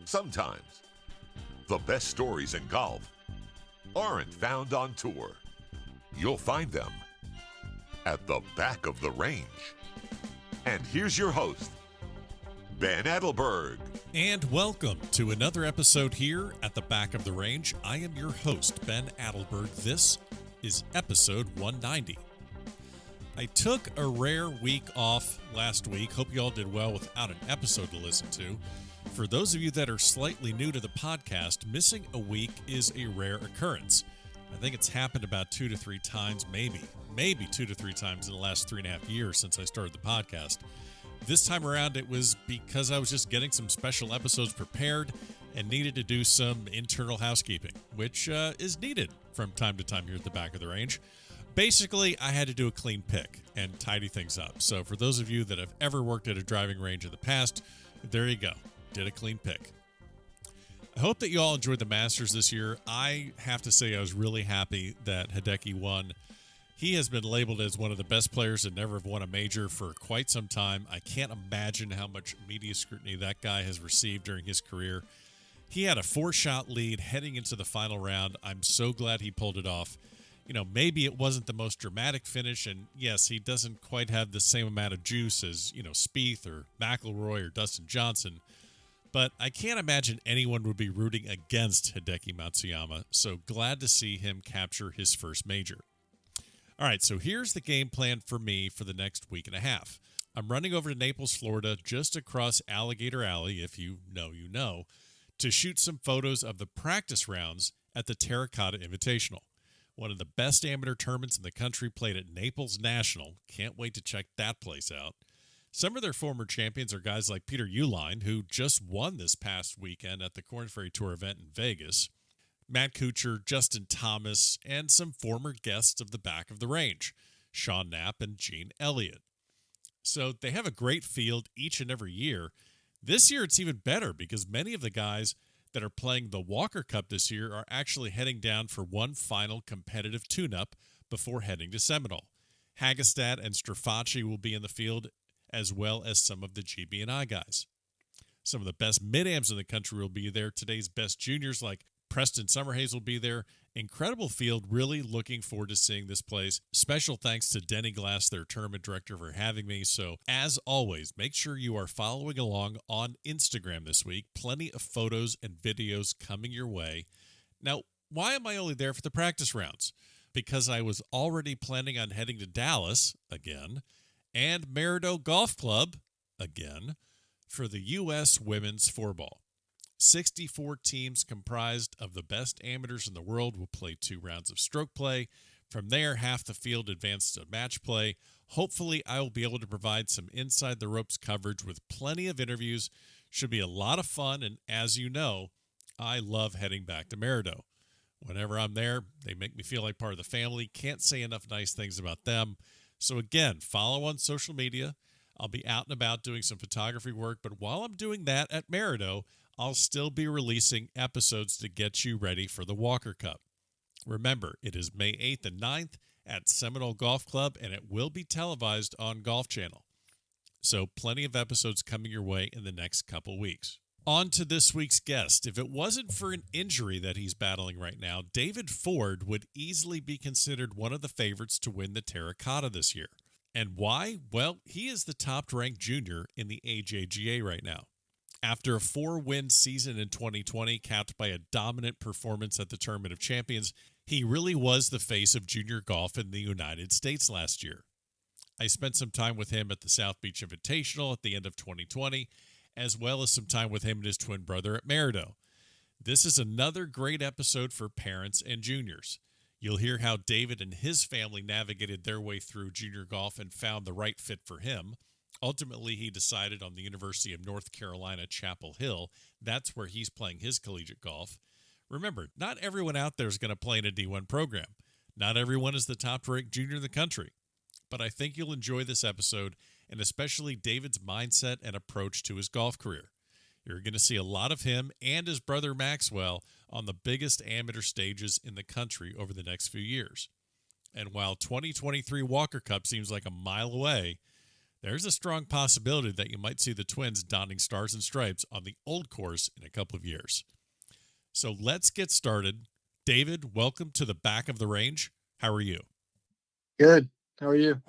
Sometimes, the best stories in golf aren't found on tour. You'll find them at the back of the range. And here's your host, Ben Adelberg. And welcome to another episode here at the back of the range. I am your host, Ben Adelberg. This is episode 190. I took a rare week off last week. Hope you all did well without an episode to listen to. For those of you that are slightly new to the podcast, missing a week is a rare occurrence. I think it's happened about 2 to 3 times, maybe 2 to 3 times in the last 3.5 years since I started the podcast. This time around, it was because I was just getting some special episodes prepared and needed to do some internal housekeeping, which is needed from time to time here at the back of the range. Basically, I had to do a clean pick and tidy things up. So for those of you that have ever worked at a driving range in the past, there you go. Did a clean pick. I hope that you all enjoyed the Masters this year. I have to say I was really happy that Hideki won. He has been labeled as one of the best players that never have won a major for quite some time. I can't imagine how much media scrutiny that guy has received during his career. He had a 4-shot lead heading into the final round. I'm so glad he pulled it off. You know, maybe it wasn't the most dramatic finish, and yes, he doesn't quite have the same amount of juice as, Spieth or McIlroy or Dustin Johnson, but I can't imagine anyone would be rooting against Hideki Matsuyama, so glad to see him capture his first major. All right, so here's the game plan for me for the next week and a half. I'm running over to Naples, Florida, just across Alligator Alley, if you know, you know, to shoot some photos of the practice rounds at the Terracotta Invitational. One of the best amateur tournaments in the country, played at Naples National. Can't wait to check that place out. Some of their former champions are guys like Peter Uihlein, who just won this past weekend at the Korn Ferry Tour event in Vegas, Matt Kuchar, Justin Thomas, and some former guests of the back of the range, Sean Knapp and Gene Elliott. So they have a great field each and every year. This year it's even better because many of the guys that are playing the Walker Cup this year are actually heading down for one final competitive tune-up before heading to Seminole. Hagestad and Strafacci will be in the field, as well as some of the GB&I guys. Some of the best mid-ams in the country will be there. Today's best juniors like Preston Summerhays will be there. Incredible field. Really looking forward to seeing this place. Special thanks to Denny Glass, their tournament director, for having me. So, as always, make sure you are following along on Instagram this week. Plenty of photos and videos coming your way. Now, why am I only there for the practice rounds? Because I was already planning on heading to Dallas again and Maridoe Golf Club again for the U.S. Women's 4-Ball. 64 teams comprised of the best amateurs in the world will play 2 rounds of stroke play. From there, half the field advanced to match play. Hopefully, I will be able to provide some inside the ropes coverage with plenty of interviews. Should be a lot of fun, and as you know, I love heading back to Maridoe. Whenever I'm there, they make me feel like part of the family. Can't say enough nice things about them. So again, follow on social media. I'll be out and about doing some photography work, but while I'm doing that at Maridoe, I'll still be releasing episodes to get you ready for the Walker Cup. Remember, it is May 8th and 9th at Seminole Golf Club, and it will be televised on Golf Channel. So plenty of episodes coming your way in the next couple weeks. On to this week's guest. If it wasn't for an injury that he's battling right now, David Ford would easily be considered one of the favorites to win the Terracotta this year. And why? Well, he is the top-ranked junior in the AJGA right now. After a 4-win season in 2020, capped by a dominant performance at the Tournament of Champions, he really was the face of junior golf in the United States last year. I spent some time with him at the South Beach Invitational at the end of 2020, as well as some time with him and his twin brother at Maridoe. This is another great episode for parents and juniors. You'll hear how David and his family navigated their way through junior golf and found the right fit for him. Ultimately, he decided on the University of North Carolina, Chapel Hill. That's where he's playing his collegiate golf. Remember, not everyone out there is going to play in a D1 program. Not everyone is the top-ranked junior in the country. But I think you'll enjoy this episode, and especially David's mindset and approach to his golf career. You're going to see a lot of him and his brother Maxwell on the biggest amateur stages in the country over the next few years. And while 2023 Walker Cup seems like a mile away, there's a strong possibility that you might see the Twins donning stars and stripes on the old course in a couple of years. So let's get started. David, welcome to the back of the range. How are you? Good. How are you?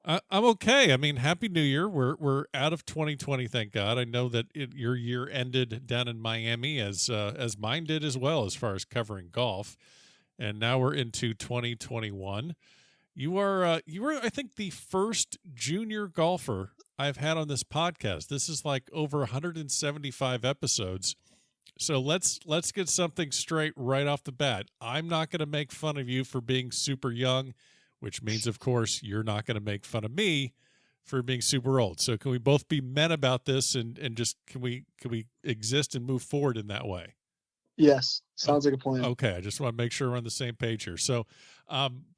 I'm okay. I mean, Happy New Year. We're out of 2020, thank God. I know that your year ended down in Miami, as mine did as well, as far as covering golf, and now we're into 2021. You were, I think, the first junior golfer I've had on this podcast. This is like over 175 episodes. So let's get something straight right off the bat. I'm not going to make fun of you for being super young, which means, of course, you're not going to make fun of me for being super old. So can we both be men about this and just can we exist and move forward in that way? Yes, sounds like a plan. Okay, I just want to make sure we're on the same page here. So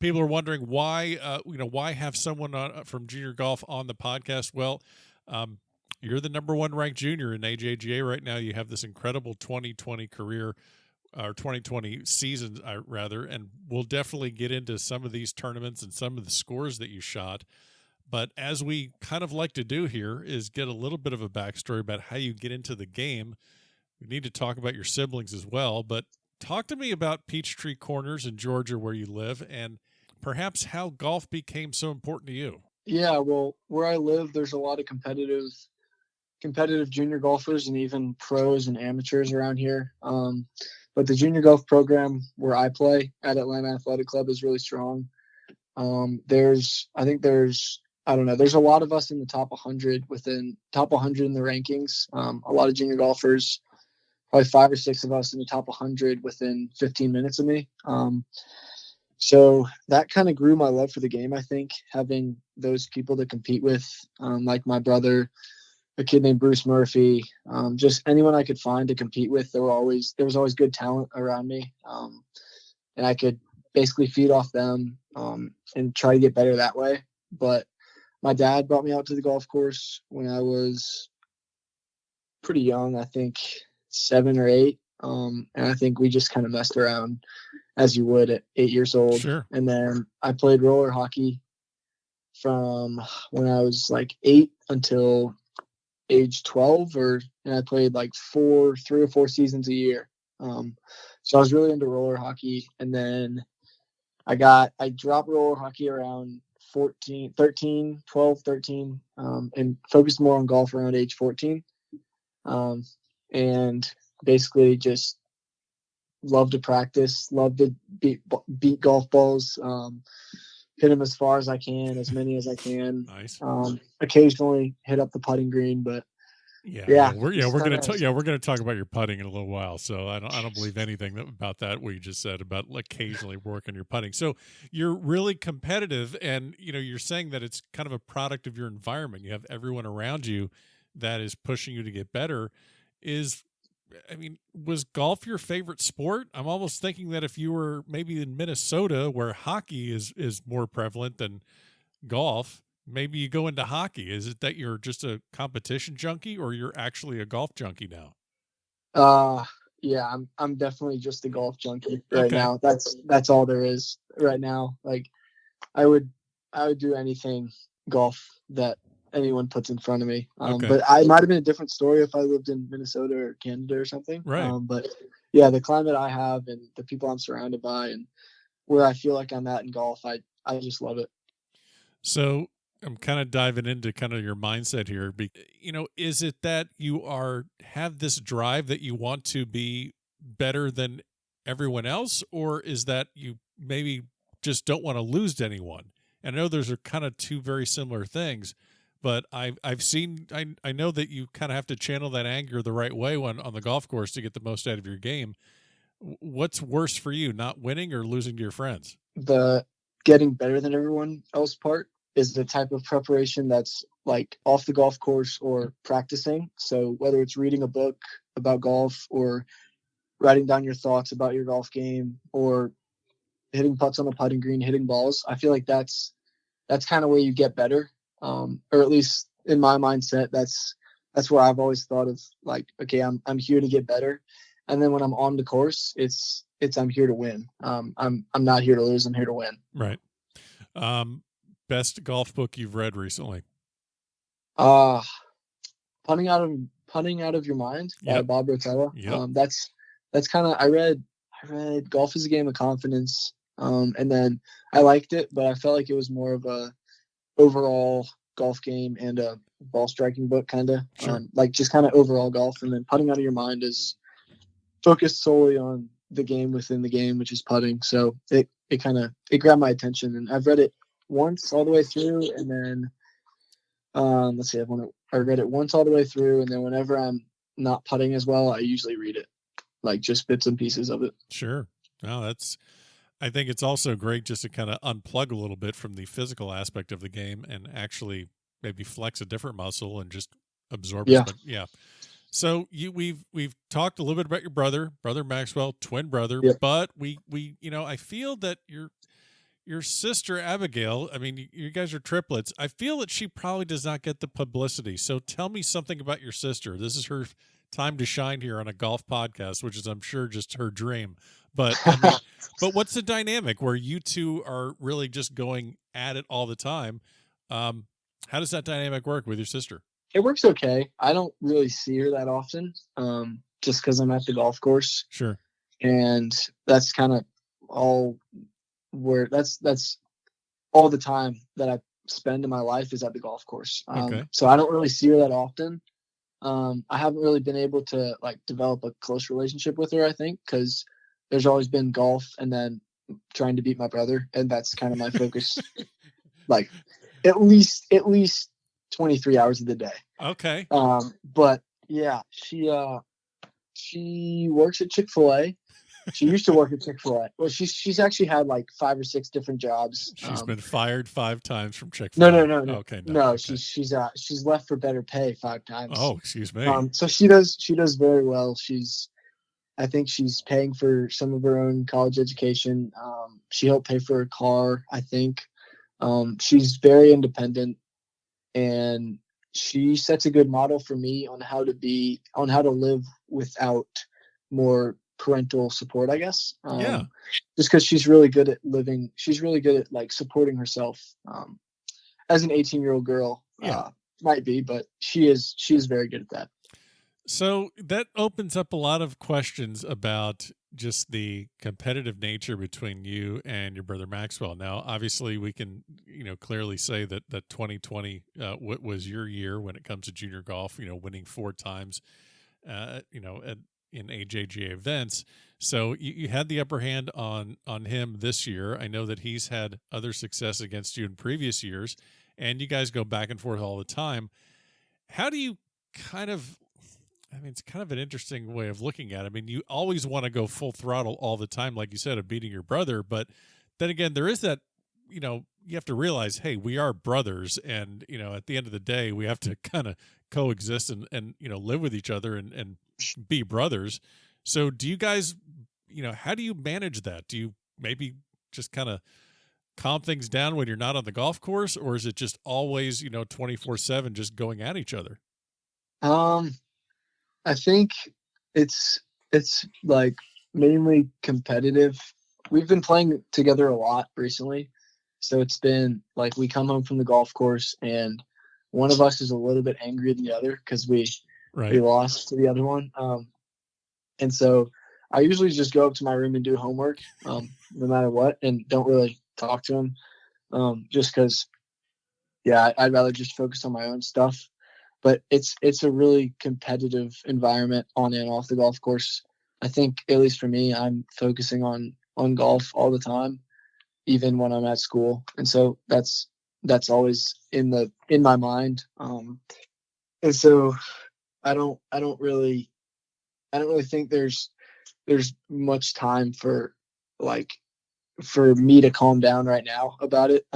people are wondering why have someone from junior golf on the podcast? Well, you're the number one ranked junior in AJGA right now. You have this incredible 2020 career, or 2020 season, rather, and we'll definitely get into some of these tournaments and some of the scores that you shot. But as we kind of like to do here is get a little bit of a backstory about how you get into the game. We need to talk about your siblings as well, but talk to me about Peachtree Corners in Georgia where you live and perhaps how golf became so important to you. Yeah, well, where I live, there's a lot of competitive junior golfers and even pros and amateurs around here. But the junior golf program where I play at Atlanta Athletic Club is really strong. There's a lot of us in the top 100 in the rankings. A lot of junior golfers, probably 5 or 6 of us in the top 100 within 15 minutes of me. So that kind of grew my love for the game, I think, having those people to compete with, like my brother, a kid named Bruce Murphy, just anyone I could find to compete with. There was always good talent around me, and I could basically feed off them and try to get better that way. But my dad brought me out to the golf course when I was pretty young, I think 7 or 8, and I think we just kind of messed around as you would at 8 years old. Sure. And then I played roller hockey from when I was like 8 until age 12, and I played like 3 or 4 seasons a year. So I was really into roller hockey, and then I dropped roller hockey around 12, 13, and focused more on golf around age 14. And basically just love to practice, love to beat golf balls, hit them as far as I can, as many as I can. Nice. Occasionally hit up the putting green, but we're gonna talk about your putting in a little while. So I don't believe anything about that what you just said about occasionally working your putting. So you're really competitive, and you're saying that it's kind of a product of your environment. You have everyone around you that is pushing you to get better. Was golf your favorite sport? I'm almost thinking that if you were maybe in Minnesota where hockey is more prevalent than golf, maybe you go into hockey. Is it that you're just a competition junkie or you're actually a golf junkie now? Yeah, I'm definitely just a golf junkie right now. That's all there is right now. Like I would do anything golf that anyone puts in front of me. But I might have been a different story if I lived in Minnesota or Canada or something. Right. But yeah, the climate I have and the people I'm surrounded by and where I feel like I'm at in golf, I just love it. So I'm kind of diving into kind of your mindset here. Is it that you have this drive that you want to be better than everyone else, or is that you maybe just don't want to lose to anyone? And I know those are kind of two very similar things. But I know that you kind of have to channel that anger the right way on the golf course to get the most out of your game. What's worse for you, not winning or losing to your friends? The getting better than everyone else part is the type of preparation that's like off the golf course or practicing. So whether it's reading a book about golf or writing down your thoughts about your golf game or hitting putts on the putting green, hitting balls, I feel like that's kind of where you get better. Or at least in my mindset, that's where I've always thought of like, okay, I'm here to get better. And then when I'm on the course, it's I'm here to win. I'm not here to lose. I'm here to win. Right. Best golf book you've read recently? Uh punting out of your mind by Yep. Bob Rotella. Yep. That's kind of, I read Golf is a Game of Confidence. And then I liked it, but I felt like it was more of a overall golf game and a ball striking book, kind of. Sure. Like just kind of overall golf. And then putting out of your mind is focused solely on the game within the game, which is putting. So it grabbed my attention, and I've read it once all the way through, and then let's see, I read it once all the way through, and then whenever I'm not putting as well, I usually read it, like just bits and pieces of it. Sure. No, I think it's also great just to kind of unplug a little bit from the physical aspect of the game and actually maybe flex a different muscle and just absorb Yeah. it. Yeah. So we've talked a little bit about your brother Maxwell, twin brother, Yep. but we I feel that your sister Abigail, I mean, you guys are triplets. I feel that she probably does not get the publicity. So tell me something about your sister. This is her time to shine here on a golf podcast, which is, I'm sure, just her dream. But I mean, but what's the dynamic where you two are really just going at it all the time? How does that dynamic work with your sister? It works okay. I don't really see her that often, just because I'm at the golf course. Sure. And that's kind of all where that's all the time that I spend in my life is at the golf course. Okay. So I don't really see her that often. I haven't really been able to like develop a close relationship with her, I think, because there's always been golf and then trying to beat my brother, and that's kind of my focus. Like at least 23 hours of the day. Okay. But yeah, she works at Chick-fil-A. She used to work at Chick-fil-A. Well, she's actually had like 5 or 6 different jobs. She's been fired 5 times from Chick-fil-A. No. Okay. No, okay. she's left for better pay 5 times. Oh, excuse me. So she does very well. I think she's paying for some of her own college education. She helped pay for a car, I think. She's very independent, and she sets a good model for me on how to live without more parental support, I guess. Yeah. Just because she's really good at living. She's really good at like supporting herself. As an 18-year-old girl, might be, but she is very good at that. So that opens up a lot of questions about just the competitive nature between you and your brother Maxwell. Now, obviously, we can, clearly say that 2020 was your year when it comes to junior golf. Winning 4 times, in AJGA events. So you had the upper hand on him this year. I know that he's had other success against you in previous years, and you guys go back and forth all the time. How do you it's kind of an interesting way of looking at it. I mean, you always want to go full throttle all the time, like you said, of beating your brother. But then again, there is that, you have to realize, hey, we are brothers. And, at the end of the day, we have to kind of coexist and live with each other and be brothers. So do you guys, how do you manage that? Do you maybe just kind of calm things down when you're not on the golf course? Or is it just always, 24/7 just going at each other? I think it's like mainly competitive. We've been playing together a lot recently. So it's been like we come home from the golf course and one of us is a little bit angrier than the other because we lost to the other one. And so I usually just go up to my room and do homework, no matter what, and don't really talk to him. Just because, I'd rather just focus on my own stuff. But it's a really competitive environment on and off the golf course. I think, at least for me, I'm focusing on golf all the time, even when I'm at school. And so that's always in my mind. And so I don't really think there's much time for me to calm down right now about it.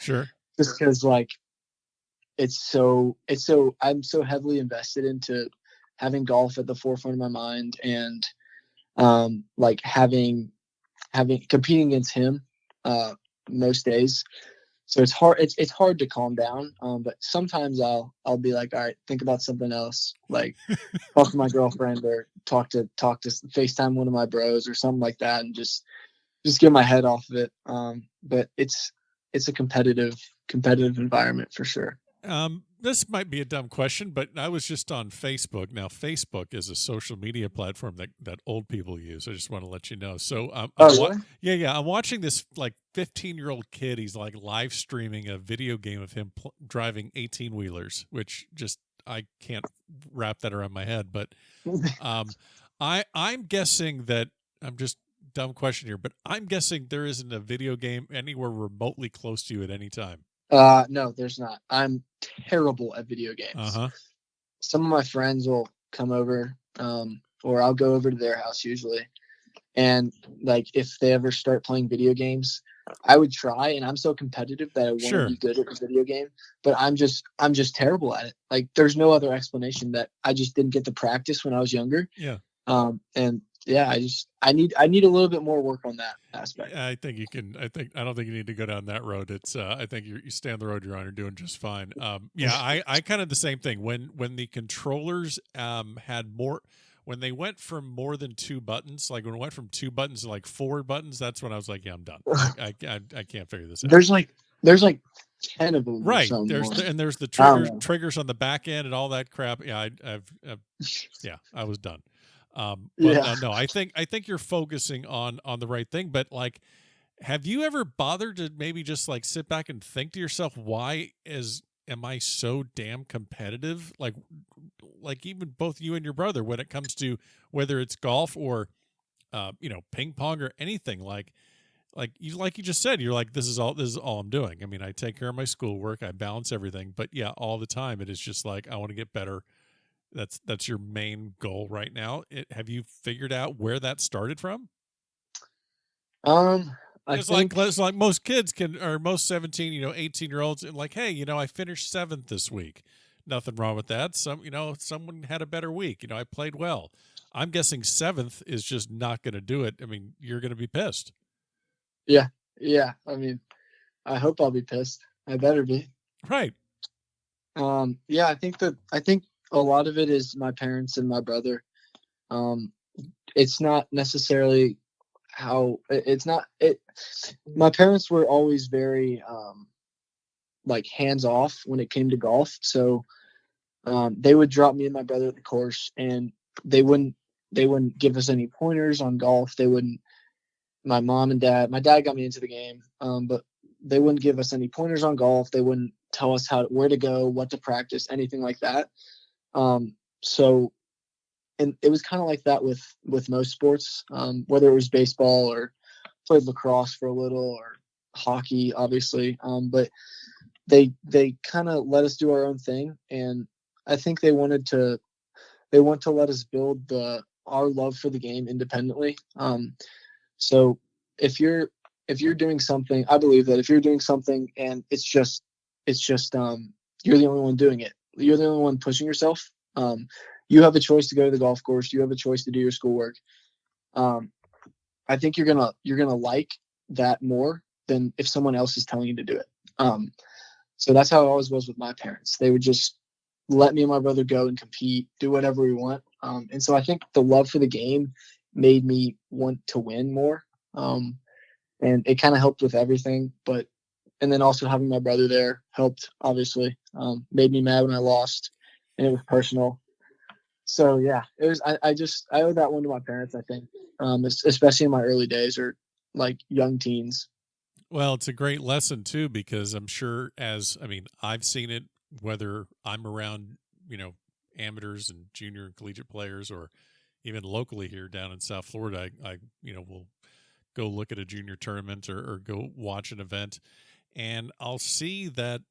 Sure. Just because it's so I'm so heavily invested into having golf at the forefront of my mind and having competing against him most days. So it's hard to calm down. But sometimes I'll be like, all right, think about something else, like talk to my girlfriend or talk to FaceTime one of my bros or something like that, and just get my head off of it. But it's a competitive environment for sure. this might be a dumb question, but I was just on Facebook. Now, Facebook is a social media platform that old people use. I just want to let you know. So, Really? yeah, I'm watching this like 15-year-old kid. He's like live streaming a video game of him driving 18-wheelers, which just I can't wrap that around my head. But I'm guessing that I'm just dumb question here, but I'm guessing there isn't a video game anywhere remotely close to you at any time. No, there's not. I'm terrible at video Uh games. huh. Some of my friends will come over, or I'll go over to their house usually. And like if they ever start playing video games, I would try, and I'm so competitive that I want to Sure. be good at the video game, but I'm just terrible at it. Like there's no other explanation that I just didn't get the practice when I was younger. Yeah. And yeah, I need a little bit more work on that aspect. I think you can. I don't think you need to go down that road. It's. I think you stay on the road you're on. You're doing just fine. Yeah. I kind of the same thing. When the controllers had more. When they went from more than 2 buttons, like when it went from 2 buttons to like 4 buttons, that's when I was like, yeah, I'm done. I can't figure this out. There's like 10 of them. Right. Or There's the triggers on the back end and all that crap. Yeah. I was done. But no, I think you're focusing on the right thing. But like, have you ever bothered to maybe just like sit back and think to yourself, am I so damn competitive? Like even both you and your brother, when it comes to whether it's golf or, ping pong or anything like you just said, you're like, this is all I'm doing. I mean, I take care of my schoolwork, I balance everything, but yeah, all the time it is just like, I want to get better. That's your main goal right now. Have you figured out where that started from? It's like most kids or most 17, 18-year-olds, and like, hey, I finished 7th this week. Nothing wrong with that. Someone had a better week. I played well. I'm guessing 7th is just not going to do it. I mean, you're going to be pissed. Yeah. I mean, I hope I'll be pissed. I better be. Right. Yeah, I think a lot of it is my parents and my brother. It's not necessarily my parents were always very like hands off when it came to golf. So they would drop me and my brother at the course, and they wouldn't give us any pointers on golf. They wouldn't. My dad got me into the game, but they wouldn't give us any pointers on golf. They wouldn't tell us where to go, what to practice, anything like that. So, and it was kind of like that with most sports, whether it was baseball or played lacrosse for a little or hockey, obviously. But they kind of let us do our own thing. And I think they want to let us build our love for the game independently. So if you're doing something, I believe that if you're doing something and it's just you're the only one doing it. You're the only one pushing yourself. You have a choice to go to the golf course. You have a choice to do your schoolwork. I think you're gonna like that more than if someone else is telling you to do it. So that's how it always was with my parents. They would just let me and my brother go and compete, do whatever we want. And so I think the love for the game made me want to win more. And it kind of helped with everything. And then also having my brother there helped, obviously. Made me mad when I lost, and it was personal. So yeah, it was. I owe that one to my parents, I think, especially in my early days or like young teens. Well, it's a great lesson too, because I'm sure I've seen it, whether I'm around, amateurs and junior and collegiate players, or even locally here down in South Florida, I will go look at a junior tournament or go watch an event, and I'll see that,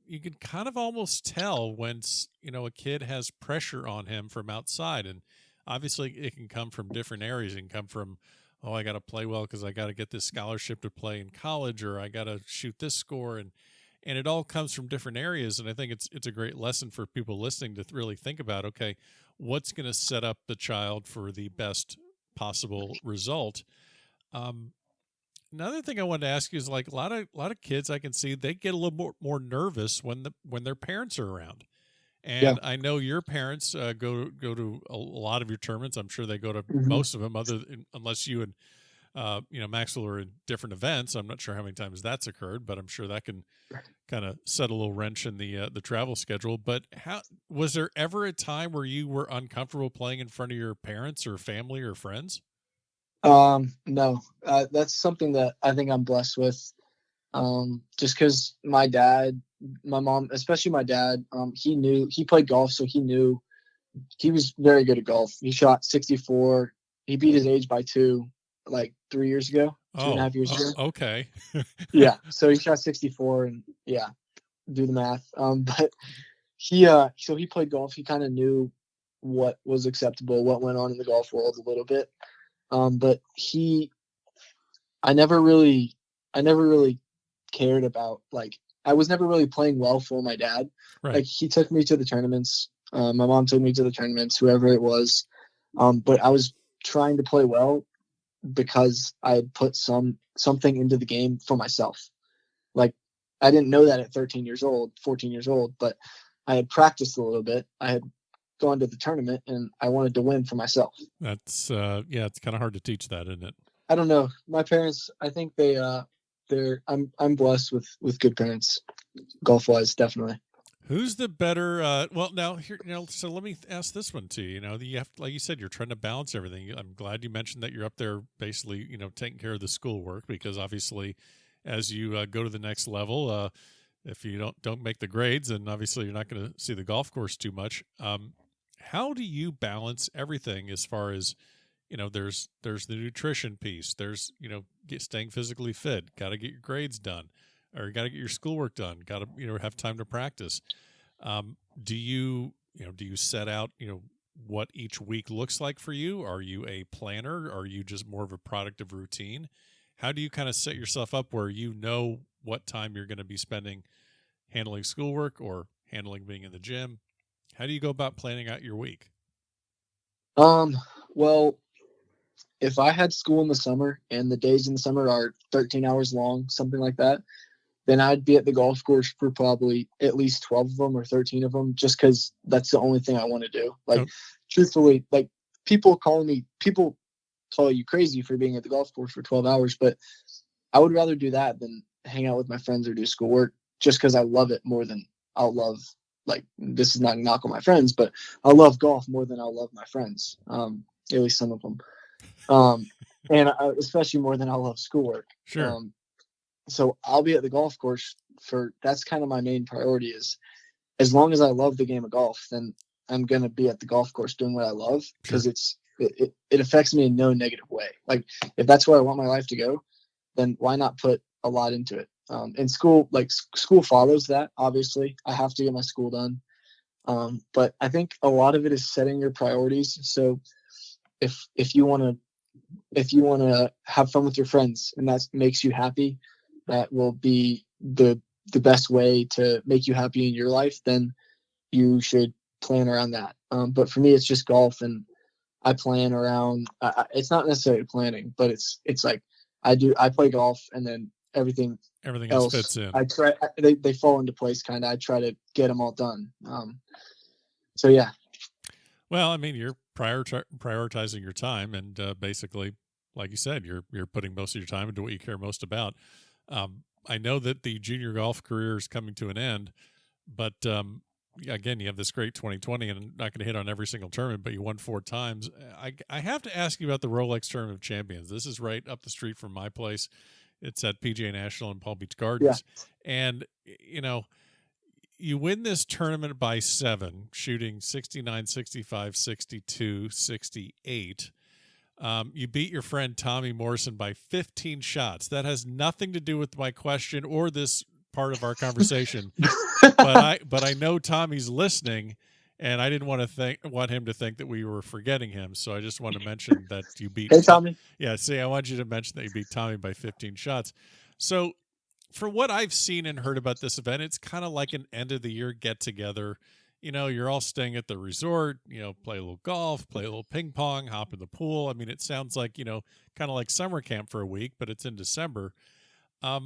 you can kind of almost tell when, a kid has pressure on him from outside. And obviously it can come from different areas. It can come from, oh, I got to play well because I got to get this scholarship to play in college, or I got to shoot this score. And it all comes from different areas. And I think it's a great lesson for people listening to really think about, okay, what's going to set up the child for the best possible result. Another thing I wanted to ask you is, like, a lot of kids I can see, they get a little more nervous when their parents are around. And I know your parents go to a lot of your tournaments. I'm sure they go to most of them, unless you and Maxwell are in different events. I'm not sure how many times that's occurred, but I'm sure that can kind of set a little wrench in the travel schedule. But how was there ever a time where you were uncomfortable playing in front of your parents or family or friends? No, that's something that I think I'm blessed with. Just because my dad, my mom, especially my dad, he played golf, so he was very good at golf. He shot 64. He beat his age by 2, like 3 years ago, 2.5 years ago. Okay. Yeah. So he shot 64 and yeah, do the math. But so he played golf. He kind of knew what was acceptable, what went on in the golf world a little bit. But I never really cared about, like, I was never really playing well for my dad. Right. Like, he took me to the tournaments. My mom took me to the tournaments, whoever it was. But I was trying to play well because I had put something into the game for myself. Like, I didn't know that at 13 years old, 14 years old, but I had practiced a little bit. I had gone to the tournament and I wanted to win for myself. That's it's kind of hard to teach that, isn't it? I don't know. My parents, I think I'm blessed with good parents, golf wise, definitely. Who's the better? Well, now here, so let me ask this one too. You have, like you said, you're trying to balance everything. I'm glad you mentioned that you're up there, basically, taking care of the schoolwork, because obviously, as you go to the next level, if you don't make the grades, then obviously you're not going to see the golf course too much. How do you balance everything as far as, there's the nutrition piece, there's staying physically fit, got to get your grades done, or got to get your schoolwork done, got to have time to practice. Do you set out what each week looks like for you? Are you a planner? Are you just more of a product of routine? How do you kind of set yourself up where what time you're going to be spending handling schoolwork or handling being in the gym? How do you go about planning out your week? Well, if I had school in the summer and the days in the summer are 13 hours long, something like that, then I'd be at the golf course for probably at least 12 of them or 13 of them, just because that's the only thing I want to do. Like, truthfully, like, people call you crazy for being at the golf course for 12 hours, but I would rather do that than hang out with my friends or do schoolwork, just because I love it more than I'll love, like, this is not a knock on my friends, but I love golf more than I'll love my friends. At least some of them. And especially more than I'll love schoolwork. Sure. So I'll be at the golf course that's kind of my main priority, is as long as I love the game of golf, then I'm going to be at the golf course doing what I love, because it affects me in no negative way. Like, if that's where I want my life to go, then why not put a lot into it? And school follows that. Obviously, I have to get my school done. But I think a lot of it is setting your priorities. So if you want to have fun with your friends and that makes you happy, that will be the best way to make you happy in your life, then you should plan around that. But for me, it's just golf, and I plan around. It's not necessarily planning, but it's like I play golf, and then everything else fits in. I try. They fall into place, kind of. I try to get them all done. So yeah. Well, I mean, you're prioritizing your time, and basically, like you said, you're putting most of your time into what you care most about. I know that the junior golf career is coming to an end, but again, you have this great 2020, and I'm not going to hit on every single tournament, but you won 4 times. I have to ask you about the Rolex Tournament of Champions. This is right up the street from my place. It's at PGA National in Palm Beach Gardens. Yeah. And, you win this tournament by 7, shooting 69, 65, 62, 68. You beat your friend Tommy Morrison by 15 shots. That has nothing to do with my question or this part of our conversation. but I know Tommy's listening, and I didn't want him to think that we were forgetting him. So I just want to mention that you beat. Hey, Tommy. Yeah, see, I want you to mention that you beat Tommy by 15 shots. So, from what I've seen and heard about this event, it's kind of like an end of the year get together. You're all staying at the resort, play a little golf, play a little ping pong, hop in the pool. I mean, it sounds like, kind of like summer camp for a week, but it's in December. How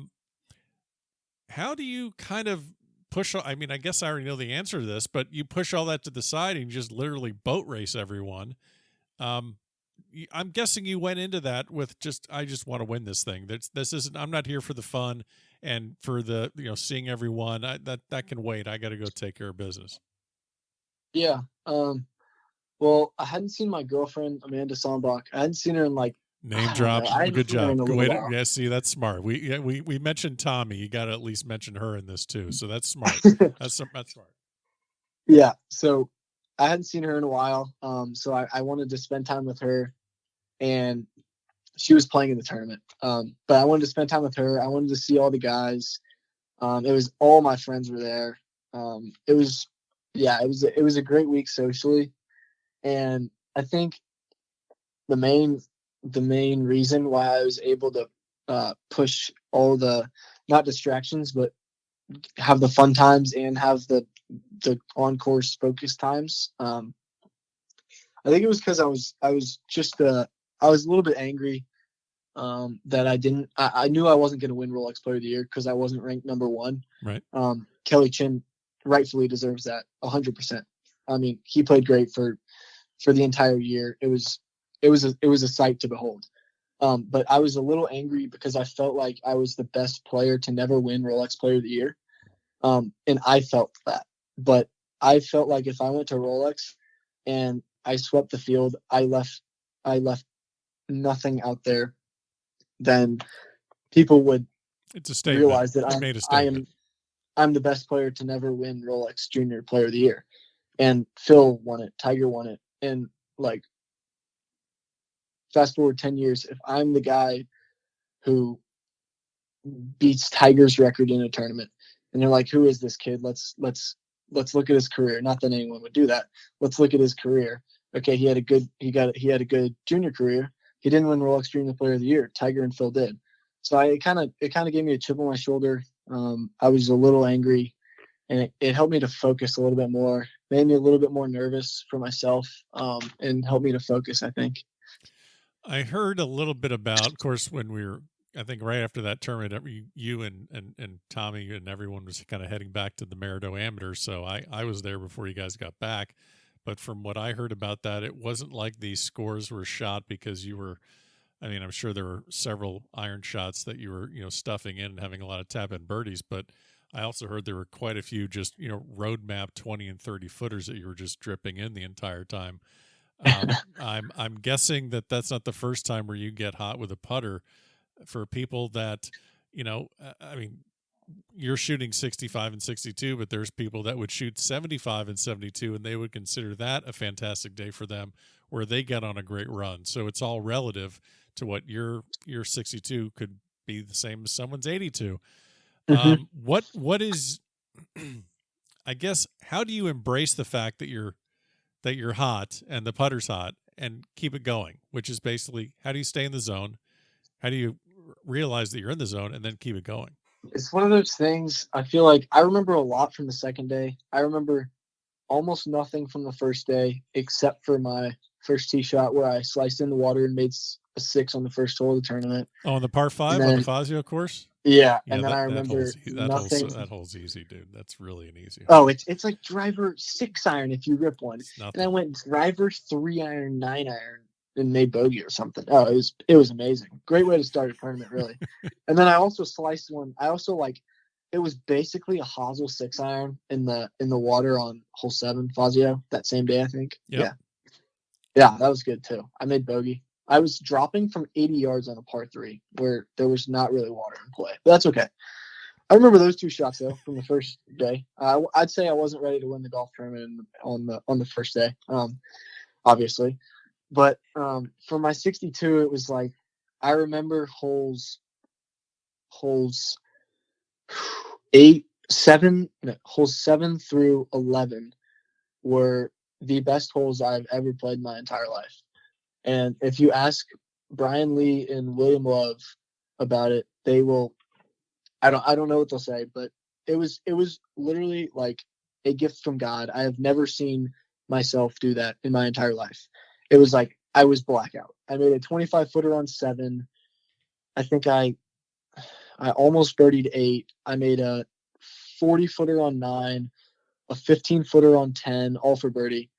do you kind of push? I mean, I guess I already know the answer to this, but you push all that to the side and you just literally boat race everyone. I'm guessing you went into that with I just want to win this thing. This isn't. I'm not here for the fun and for the seeing everyone. That can wait. I got to go take care of business. Yeah. Well, I hadn't seen my girlfriend Amanda Sombach. I hadn't seen her in like Name I don't know. drop. I hadn't Good seen her in job. a Good little way to, while. yeah, see, that's smart. We mentioned Tommy. You got to at least mention her in this too. So that's smart. That's smart. Yeah. So I hadn't seen her in a while. So I wanted to spend time with her, and she was playing in the tournament. But I wanted to spend time with her. I wanted to see all the guys. It was all my friends were there. It was a great week socially, and I think the main reason why I was able to push all the not distractions, but have the fun times and have the on course focus times. I think it was because I was I was a little bit angry that I knew I wasn't going to win Rolex Player of the Year because I wasn't ranked number one. Right. Kelly Chin rightfully deserves that 100%. I mean, he played great for the entire year. It was a sight to behold. But I was a little angry because I felt like I was the best player to never win Rolex Player of the Year. And I felt that. But I felt like if I went to Rolex and I swept the field, I left nothing out there, then people would It's a statement. realize that You made a statement. I'm the best player to never win Rolex Junior Player of the Year. And Phil won it, Tiger won it. And like fast forward 10 years, if I'm the guy who beats Tiger's record in a tournament, and they're like, who is this kid? Let's look at his career. Not that anyone would do that. Let's look at his career. Okay, he had a good junior career. He didn't win Rolex Junior Player of the Year. Tiger and Phil did. So it kind of gave me a chip on my shoulder. I was a little angry, and it helped me to focus a little bit more. Made me a little bit more nervous for myself, and helped me to focus, I think. I heard a little bit about, of course, when we were, I think right after that tournament, you and Tommy and everyone was kind of heading back to the Merido Amateur. So I was there before you guys got back. But from what I heard about that, it wasn't like these scores were shot because you were, I mean, I'm sure there were several iron shots that you were, stuffing in and having a lot of tap in birdies. But I also heard there were quite a few just, roadmap 20 and 30 footers that you were just dripping in the entire time. I'm guessing that that's not the first time where you get hot with a putter. For people that, I mean, you're shooting 65 and 62, but there's people that would shoot 75 and 72, and they would consider that a fantastic day for them, where they get on a great run. So it's all relative to what your 62 could be the same as someone's 82. Mm-hmm. What is, I guess, how do you embrace the fact that you're hot and the putter's hot and keep it going, which is basically, how do you stay in the zone? How do you realize that you're in the zone and then keep it going? It's one of those things. I feel like I remember a lot from the second day. I remember almost nothing from the first day except for my first tee shot where I sliced in the water and made a 6 on the first hole of the tournament. Oh, on the par 5 on the Fazio course? Yeah, and then I remember nothing. That hole's easy, dude. That's really an easy hole. Oh, it's like driver 6 iron if you rip one. And I went driver 3 iron, 9 iron, and made bogey or something. Oh, it was amazing. Great way to start a tournament, really. And then I also sliced one. I also it was basically a hosel 6 iron in the water on hole 7 Fazio that same day, I think. Yep. Yeah, that was good too. I made bogey. I was dropping from 80 yards on a par 3 where there was not really water in play. But that's okay. I remember those 2 shots though from the first day. I'd say I wasn't ready to win the golf tournament on the first day, obviously. But for my 62, it was like I remember holes 7 through 11 were the best holes I've ever played in my entire life. And if you ask Brian Lee and William Love about it, they will. I don't know what they'll say, but it was literally like a gift from God. I have never seen myself do that in my entire life. It was like I was blackout. I made a 25-footer on 7. I think I almost birdied 8. I made a 40-footer on 9, a 15-footer on 10, all for birdie.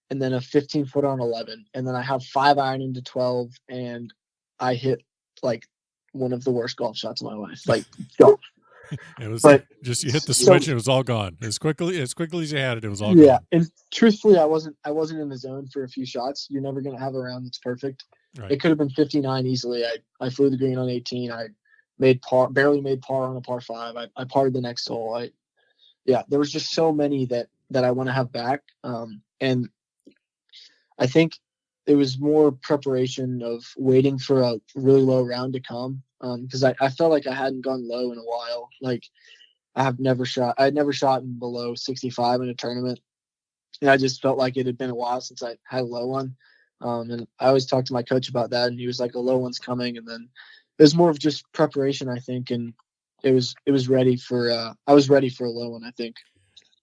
and then a 15-foot on 11, and then I have 5-iron into 12, and I hit like one of the worst golf shots of my life. Like, golf. It was But just you hit the so switch and it was all gone. As quickly as you had it, it was all yeah, gone. and truthfully, I wasn't in the zone for a few shots. You're never gonna have a round that's perfect. Right. It could have been 59 easily. I flew the green on 18. I barely made par on a par 5. I parred the next hole. There was just so many that I want to have back. And I think it was more preparation of waiting for a really low round to come. Because I felt like I hadn't gone low in a while. Like, I had never shot below 65 in a tournament. And I just felt like it had been a while since I had a low one. And I always talked to my coach about that, and he was like, a low one's coming. And then it was more of just preparation, I think. And I was ready for a low one, I think.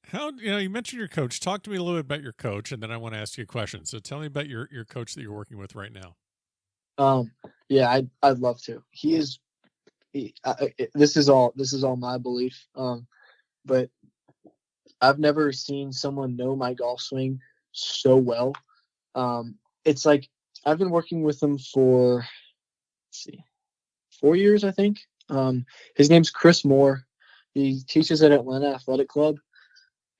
How, you mentioned your coach. Talk to me a little bit about your coach, and then I want to ask you a question. So tell me about your coach that you're working with right now. Yeah, I'd love to. This is all my belief. But I've never seen someone know my golf swing so well. It's like I've been working with him for 4 years, I think. His name's Chris Moore. He teaches at Atlanta Athletic Club,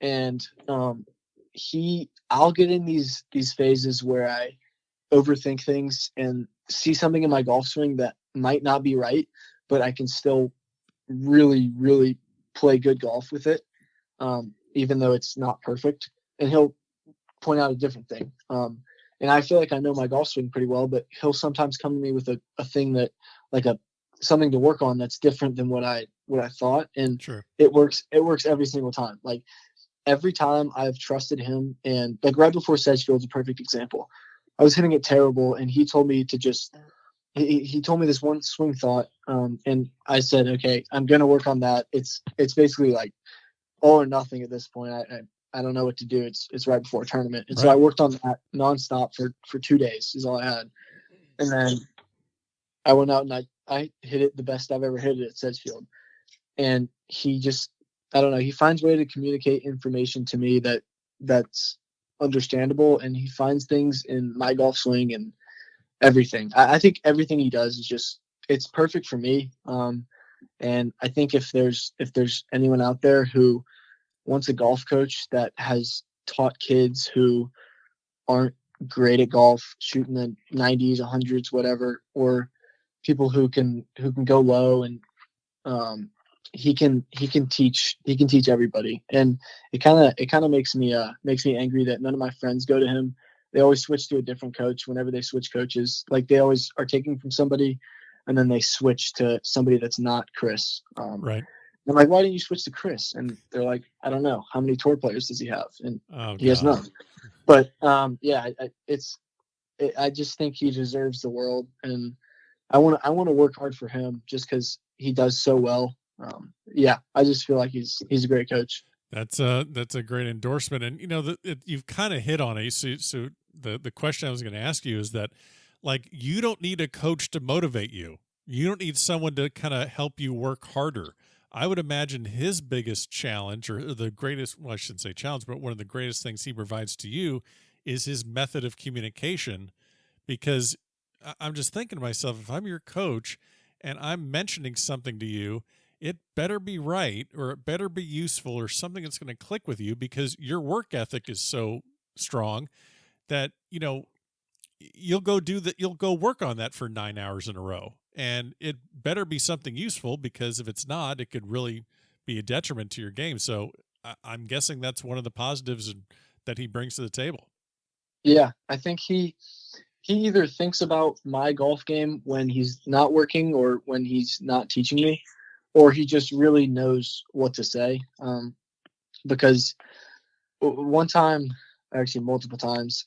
and I'll get in these phases where I overthink things and see something in my golf swing that might not be right, but I can still really, really play good golf with it, even though it's not perfect. And he'll point out a different thing. And I feel like I know my golf swing pretty well, but he'll sometimes come to me with a thing that, like, something to work on that's different than what I thought. And Sure. It works every single time. Like, every time I've trusted him, and like right before Sedgefield's a perfect example. I was hitting it terrible, and he told me to just he told me this one swing thought, and I said, okay, I'm gonna work on that. It's basically like all or nothing at this point. I don't know what to do. It's right before a tournament, and so I worked on that nonstop for 2 days is all I had, and then I went out and I hit it the best I've ever hit it at Sedgefield, and he just, I don't know, he finds a way to communicate information to me that's understandable, and he finds things in my golf swing and everything. I think everything he does is just, it's perfect for me. And I think if there's anyone out there who wants a golf coach that has taught kids who aren't great at golf, shooting the 90s, 100s, whatever, or people who can go low, and he can teach everybody. And it kind of makes me angry that none of my friends go to him. They always switch to a different coach whenever they switch coaches. Like, they always are taking from somebody, and then they switch to somebody that's not Chris. Right. I'm like, why didn't you switch to Chris? And they're like, I don't know. How many tour players does he have? And he has none. But I just think he deserves the world, and I want to work hard for him just because he does so well. I just feel like he's a great coach. That's a great endorsement, and you've kind of hit on it. So the question I was going to ask you is that, like, you don't need a coach to motivate you. You don't need someone to kind of help you work harder. I would imagine his biggest challenge, or the greatest, well, I shouldn't say challenge, but one of the greatest things he provides to you is his method of communication. Because I'm just thinking to myself, if I'm your coach and I'm mentioning something to you, it better be right, or it better be useful, or something that's going to click with you, because your work ethic is so strong that, you'll go work on that for 9 hours in a row. And it better be something useful, because if it's not, it could really be a detriment to your game. So I'm guessing that's one of the positives that he brings to the table. Yeah, I think he either thinks about my golf game when he's not working or when he's not teaching me, or he just really knows what to say. Because one time, actually multiple times,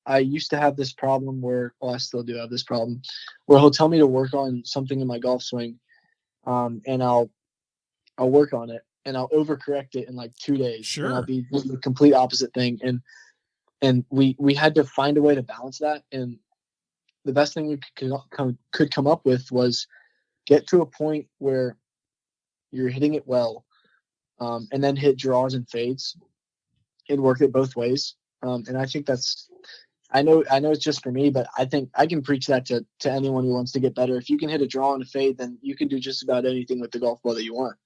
I used to have this problem where, well, I still do have this problem, where he'll tell me to work on something in my golf swing, and I'll work on it, and I'll overcorrect it in like 2 days. Sure. And I'll be doing the complete opposite thing. And we had to find a way to balance that. And the best thing we could come up with was get to a point where you're hitting it well, and then hit draws and fades and work it both ways. And I think I know it's just for me, but I think I can preach that to anyone who wants to get better. If you can hit a draw and a fade, then you can do just about anything with the golf ball that you want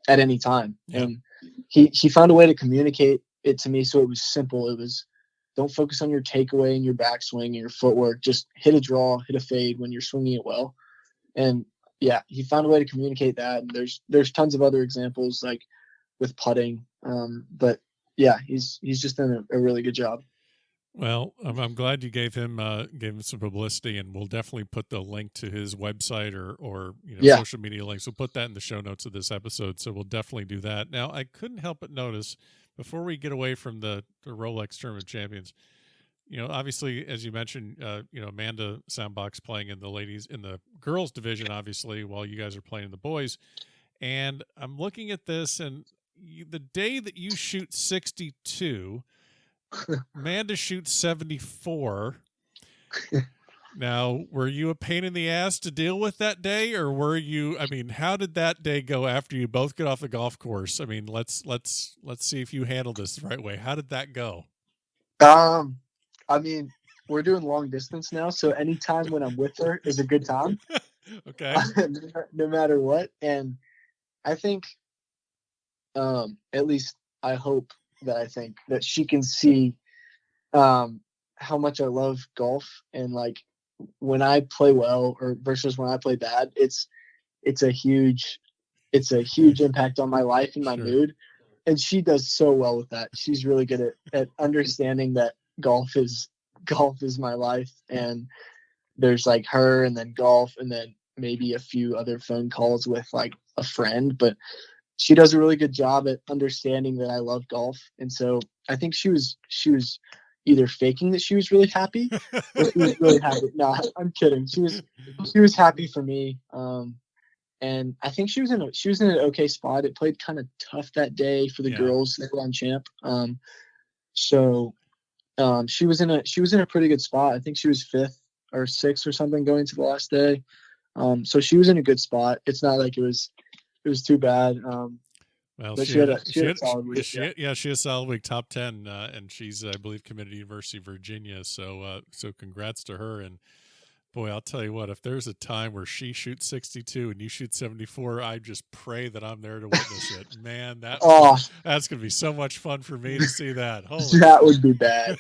at any time. Yeah. And he found a way to communicate it to me so it was simple. It was, don't focus on your takeaway and your backswing and your footwork. Just hit a draw, hit a fade when you're swinging it well. And yeah, he found a way to communicate that. And there's tons of other examples like with putting. But yeah, he's just done a really good job. Well, I'm glad you gave him some publicity, and we'll definitely put the link to his website or social media links. We'll put that in the show notes of this episode, so we'll definitely do that. Now, I couldn't help but notice before we get away from the Rolex Tournament Champions, obviously, as you mentioned, Amanda Soundbox playing in the girls division, obviously, while you guys are playing in the boys. And I'm looking at this, and the day that you shoot 62. Amanda shoots 74. Now, were you a pain in the ass to deal with that day, or were you? I mean, how did that day go after you both get off the golf course? I mean, let's see if you handled this the right way. How did that go? I mean, we're doing long distance now, so any time when I'm with her is a good time. Okay. No matter what, and I think, at least I hope that she can see how much I love golf, and like when I play well or versus when I play bad, it's a huge impact on my life and my mood. And she does so well with that. She's really good at understanding that golf is my life, and there's like her and then golf and then maybe a few other phone calls with like a friend, but she does a really good job at understanding that I love golf. And so I think she was either faking that she was really happy or she was really happy. No, I'm kidding. She was happy for me. And I think she was in an okay spot. It played kind of tough that day for the girls. They were on champ. So she was in a pretty good spot. I think she was 5th or 6th or something going to the last day. So she was in a good spot. It's not like it was too bad. Well, but she had a solid week. She had a solid week, top 10, and she's, I believe, committed to University of Virginia. So congrats to her. And boy, I'll tell you what, if there's a time where she shoots 62 and you shoot 74, I just pray that I'm there to witness it. Man, that's going to be so much fun for me to see that. Holy that would be bad.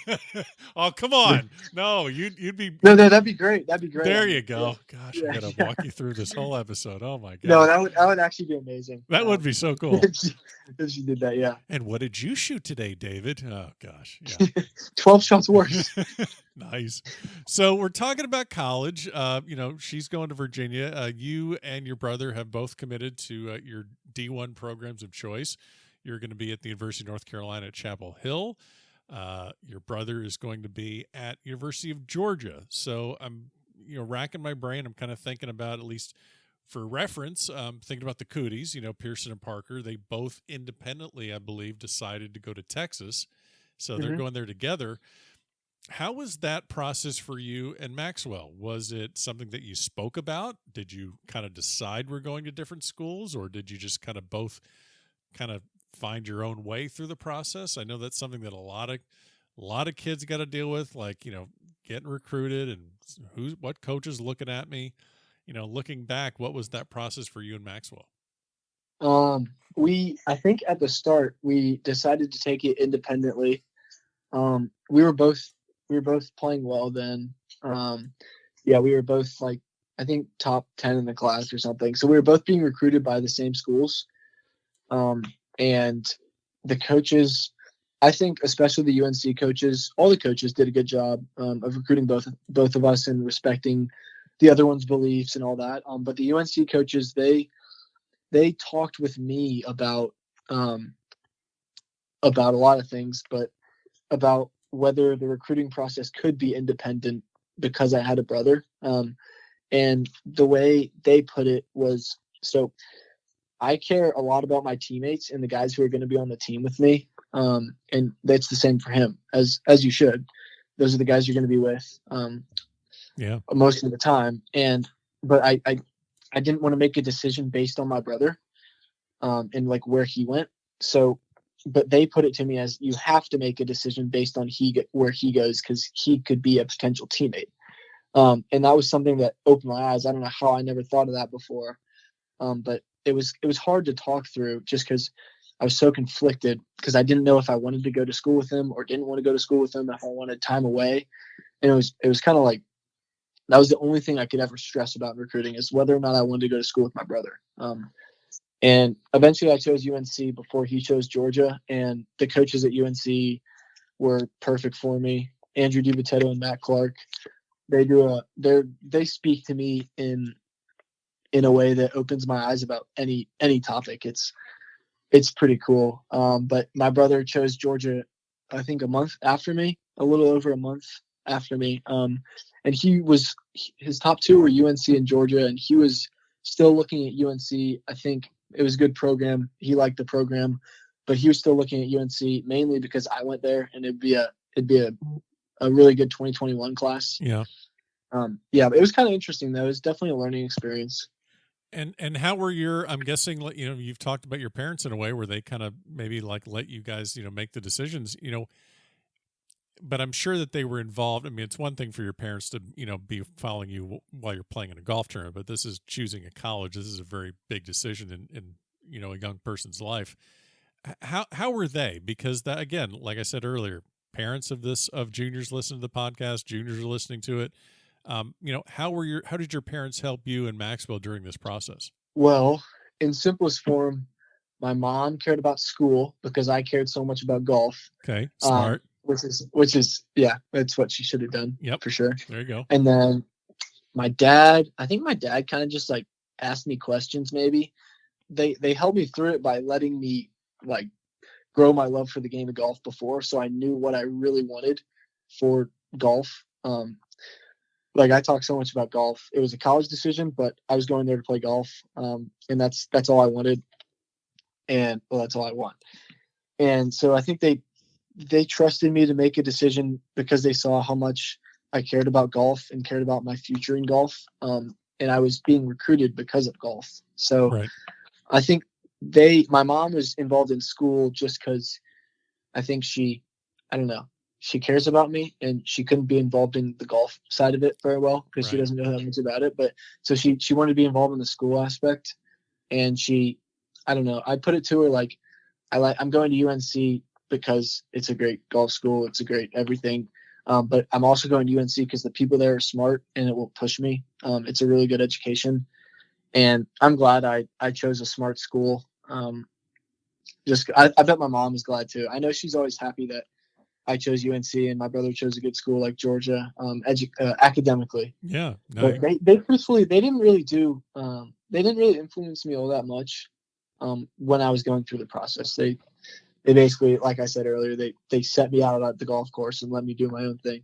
Oh, come on. No, you'd be. No, that'd be great. That'd be great. There you go. Gosh, I'm going to walk you through this whole episode. Oh my God. No, that would actually be amazing. That would be so cool. If she did that, yeah. And what did you shoot today, David? Oh gosh. Yeah. 12 shots worse. Nice. So we're talking about college. She's going to Virginia. You and your brother have both committed to your D1 programs of choice. You're going to be at the University of North Carolina at Chapel Hill. Your brother is going to be at University of Georgia. So I'm, racking my brain. I'm kind of thinking about, at least for reference, thinking about the Cooties, Pearson and Parker. They both independently, I believe, decided to go to Texas. So they're going there together. How was that process for you and Maxwell? Was it something that you spoke about? Did you kind of decide we're going to different schools, or did you just kind of both kind of find your own way through the process? I know that's something that a lot of kids got to deal with, like, getting recruited and what coach is looking at me. Looking back, what was that process for you and Maxwell? I think at the start we decided to take it independently. We were both playing well then. We were both like, I think top 10 in the class or something. So we were both being recruited by the same schools. And the coaches, I think especially the UNC coaches, all the coaches did a good job of recruiting both of us and respecting the other one's beliefs and all that. But the UNC coaches, they talked with me about a lot of things, but about whether the recruiting process could be independent because I had a brother. And the way they put it was, so I care a lot about my teammates and the guys who are going to be on the team with me. And that's the same for him, as you should. Those are the guys you're going to be with most of the time. But I didn't want to make a decision based on my brother and like where he went. So but they put it to me as you have to make a decision based on where he goes because he could be a potential teammate. And that was something that opened my eyes. I don't know how I never thought of that before, but it was hard to talk through just because I was so conflicted because I didn't know if I wanted to go to school with him or didn't want to go to school with him, if I wanted time away. And it was kind of like that was the only thing I could ever stress about recruiting is whether or not I wanted to go to school with my brother. And eventually I chose UNC before he chose Georgia, and the coaches at UNC were perfect for me. Andrew DiBattista and Matt Clark. They speak to me in a way that opens my eyes about any topic. It's pretty cool. But my brother chose Georgia, I think a month after me, a little over a month after me. And his top two were UNC and Georgia, and he was still looking at UNC. I think it was a good program. He liked the program, but he was still looking at UNC mainly because I went there, and it'd be a really good 2021 class. Yeah. Yeah, but it was kind of interesting though. It was definitely a learning experience. And how were I'm guessing, you've talked about your parents in a way where they kind of maybe like let you guys, make the decisions, but I'm sure that they were involved. I mean, it's one thing for your parents to, be following you while you're playing in a golf tournament, but this is choosing a college. This is a very big decision in a young person's life. How were they? Because that, again, like I said earlier, parents of juniors listen to the podcast, juniors are listening to it. How did your parents help you and Maxwell during this process? Well, in simplest form, my mom cared about school because I cared so much about golf. Okay, smart. Which is yeah, that's what she should have done. Yep, for sure. There you go. And then I think my dad kind of just like asked me questions. Maybe they helped me through it by letting me like grow my love for the game of golf before, so I knew what I really wanted for golf. Like I talk so much about golf. It was a college decision, but I was going there to play golf, and that's all I wanted, and well, that's all I want. And so I think they trusted me to make a decision because they saw how much I cared about golf and cared about my future in golf. And I was being recruited because of golf. So right. I think my mom was involved in school just because I think she cares about me, and she couldn't be involved in the golf side of it very well because she doesn't know that much about it. But so she wanted to be involved in the school aspect, and I put it to her like, I'm going to UNC because it's a great golf school. It's a great everything. But I'm also going to UNC because the people there are smart and it will push me. It's a really good education. And I'm glad I chose a smart school. I bet my mom is glad too. I know she's always happy that I chose UNC and my brother chose a good school like Georgia, academically. Yeah. No. But they truthfully, they didn't really influence me all that much when I was going through the process. They basically, like I said earlier, they set me out at the golf course and let me do my own thing.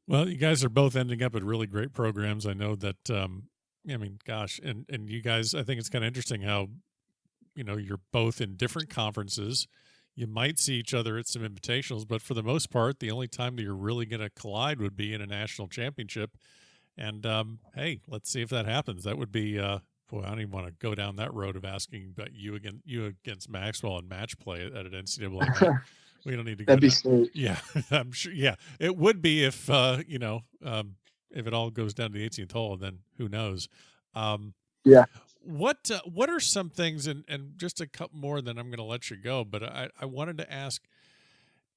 Well, you guys are both ending up at really great programs. I know that, gosh, and you guys, I think it's kind of interesting how, you're both in different conferences. You might see each other at some invitationals, but for the most part, the only time that you're really going to collide would be in a national championship. And, hey, let's see if that happens. That would be, boy, I don't even want to go down that road of asking about you against Maxwell and match play at an NCAA match. We don't need to go. That'd be sweet. Yeah, I'm sure. Yeah, it would be if if it all goes down to the 18th hole, then who knows? Yeah. What are some things, and just a couple more, then I'm going to let you go. But I wanted to ask.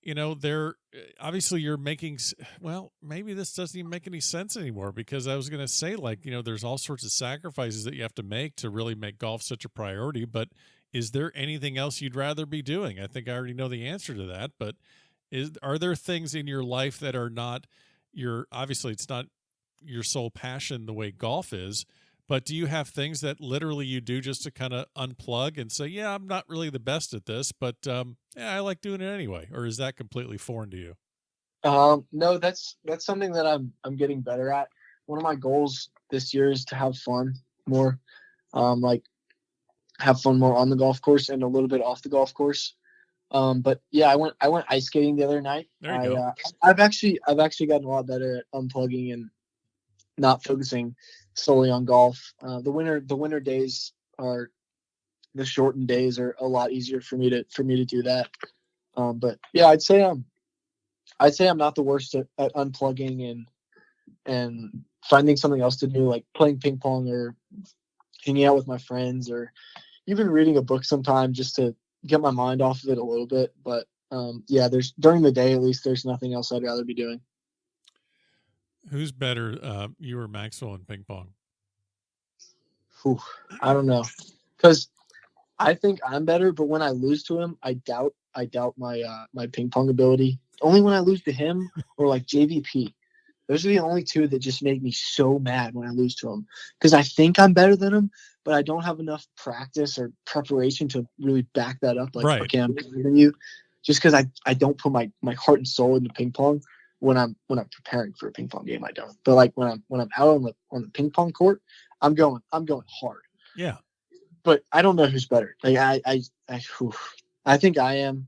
They're obviously you're making, well, maybe this doesn't even make any sense anymore, because I was going to say, there's all sorts of sacrifices that you have to make to really make golf such a priority. But is there anything else you'd rather be doing? I think I already know the answer to that, but are there things in your life that are not obviously it's not your sole passion the way golf is, but do you have things that literally you do just to kind of unplug and say, yeah, I'm not really the best at this, but yeah, I like doing it anyway? Or is that completely foreign to you? No, that's something that I'm getting better at. One of my goals this year is to have fun more, have fun more on the golf course and a little bit off the golf course. But yeah, I went ice skating the other night. There you go. I've actually gotten a lot better at unplugging and not focusing solely on golf. The winter days are the shortened days are a lot easier for me to do that. But yeah, I'd say I'm not the worst at unplugging and finding something else to do, like playing ping pong or hanging out with my friends, or even reading a book sometime just to get my mind off of it a little bit. But yeah, there's during the day at least there's nothing else I'd rather be doing. Who's better, you or Maxwell in ping pong? Whew, I don't know, because I think I'm better, but when I lose to him, I doubt my ping pong ability. Only when I lose to him or like JVP. Those are the only two that just make me so mad when I lose to him, because I think I'm better than him, but I don't have enough practice or preparation to really back that up. Like, Right. okay, I'm better than you, just because I don't put my heart and soul into ping pong when I'm preparing for a ping pong game. I don't. But like when I'm out on the ping pong court, I'm going hard. Yeah. But I don't know who's better. Like I think I am.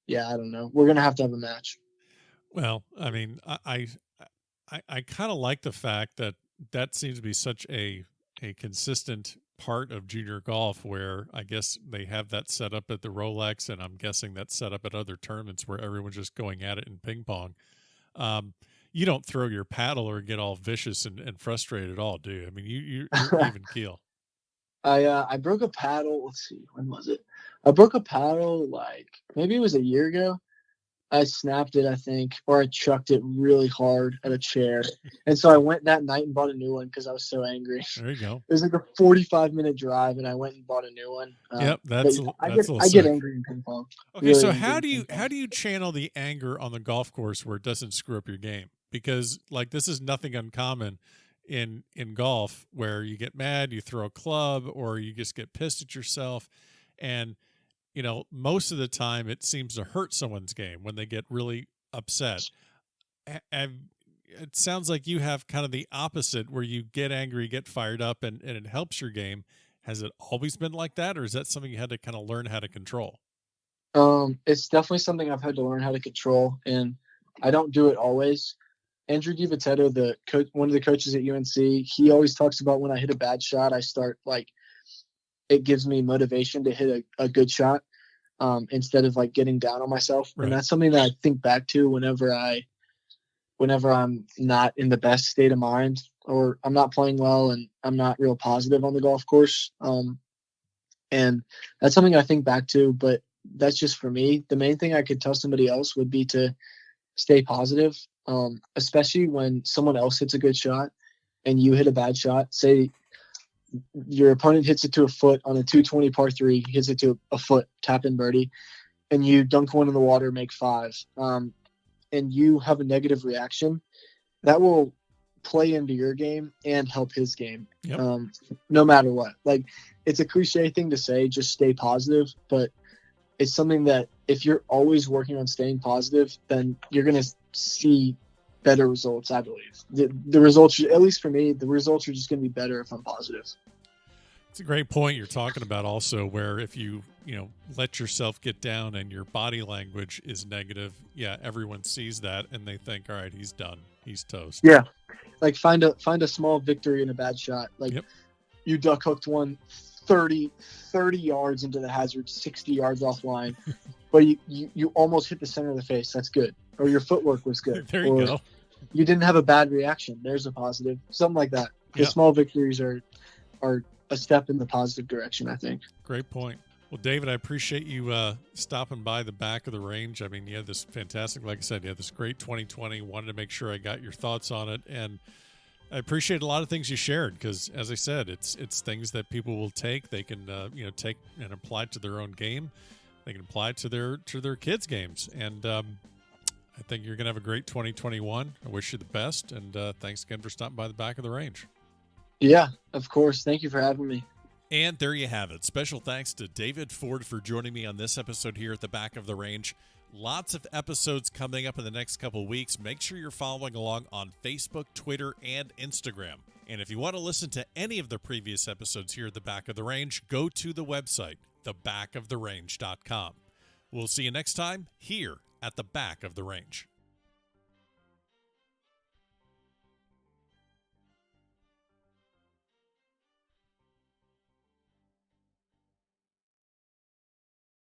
Yeah, I don't know. We're gonna have to have a match. Well, I mean, I kind of like the fact that that seems to be such a consistent part of junior golf, where I guess they have that set up at the Rolex, and I'm guessing that's set up at other tournaments where everyone's just going at it in ping pong. You don't throw your paddle or get all vicious and frustrated at all, do you? I mean, you're even keel. I broke a paddle. Let's see, when was it? I broke a paddle like maybe it was a year ago. I snapped it, I think, or I chucked it really hard at a chair. And so I went that night and bought a new one because I was so angry. There you go. It was like a 45-minute drive, and I went and bought a new one. Yep, that's a I little get sick. angry in ping pong. Okay, Really so angry how in do ping you pong. how do you channel the anger on the golf course where it doesn't screw up your game? Because like this is nothing uncommon in golf, where you get mad, you throw a club, or you just get pissed at yourself, and most of the time it seems to hurt someone's game when they get really upset. It sounds like you have kind of the opposite, where you get angry, get fired up, and it helps your game. Has it always been like that, or is that something you had to kind of learn how to control? It's definitely something I've had to learn how to control, and I don't do it always. Andrew DiVitetto, the coach, one of the coaches at UNC, he always talks about when I hit a bad shot, I start like it gives me motivation to hit a good shot, instead of like getting down on myself. Right. And that's something that I think back to whenever I'm not in the best state of mind, or I'm not playing well and I'm not real positive on the golf course. And that's something I think back to, but that's just for me. The main thing I could tell somebody else would be to stay positive, especially when someone else hits a good shot and you hit a bad shot. Say your opponent hits it to a foot on a 220 par 3, hits it to a foot, tap in birdie, and you dunk one in the water, make 5, and you have a negative reaction, that will play into your game and help his game. Yep. No matter what. Like, it's a cliche thing to say, just stay positive, but it's something that if you're always working on staying positive, then you're going to see better results, I believe. The results, at least for me, the results are just going to be better if I'm positive. It's a great point you're talking about also, where if you let yourself get down and your body language is negative, yeah, everyone sees that and they think, all right, he's done. He's toast. Yeah. Like find a small victory in a bad shot. Like, yep. You duck hooked one 30 yards into the hazard, 60 yards offline, but you almost hit the center of the face. That's good. Or your footwork was good. There you go. You didn't have a bad reaction. There's a positive. Something like that. The small victories are a step in the positive direction, I think. Great point. Well, David, I appreciate you stopping by the back of the range. I mean, you had this fantastic, like I said, you had this great 2020. Wanted to make sure I got your thoughts on it. And I appreciate a lot of things you shared, because, as I said, it's things that people will take. They can take and apply it to their own game. They can apply it to their kids' games. And I think you're going to have a great 2021. I wish you the best. And thanks again for stopping by the back of the range. Yeah, of course. Thank you for having me. And there you have it. Special thanks to David Ford for joining me on this episode here at the Back of the Range. Lots of episodes coming up in the next couple of weeks. Make sure you're following along on Facebook, Twitter, and Instagram. And if you want to listen to any of the previous episodes here at the Back of the Range, go to the website, thebackoftherange.com. We'll see you next time here at the Back of the Range.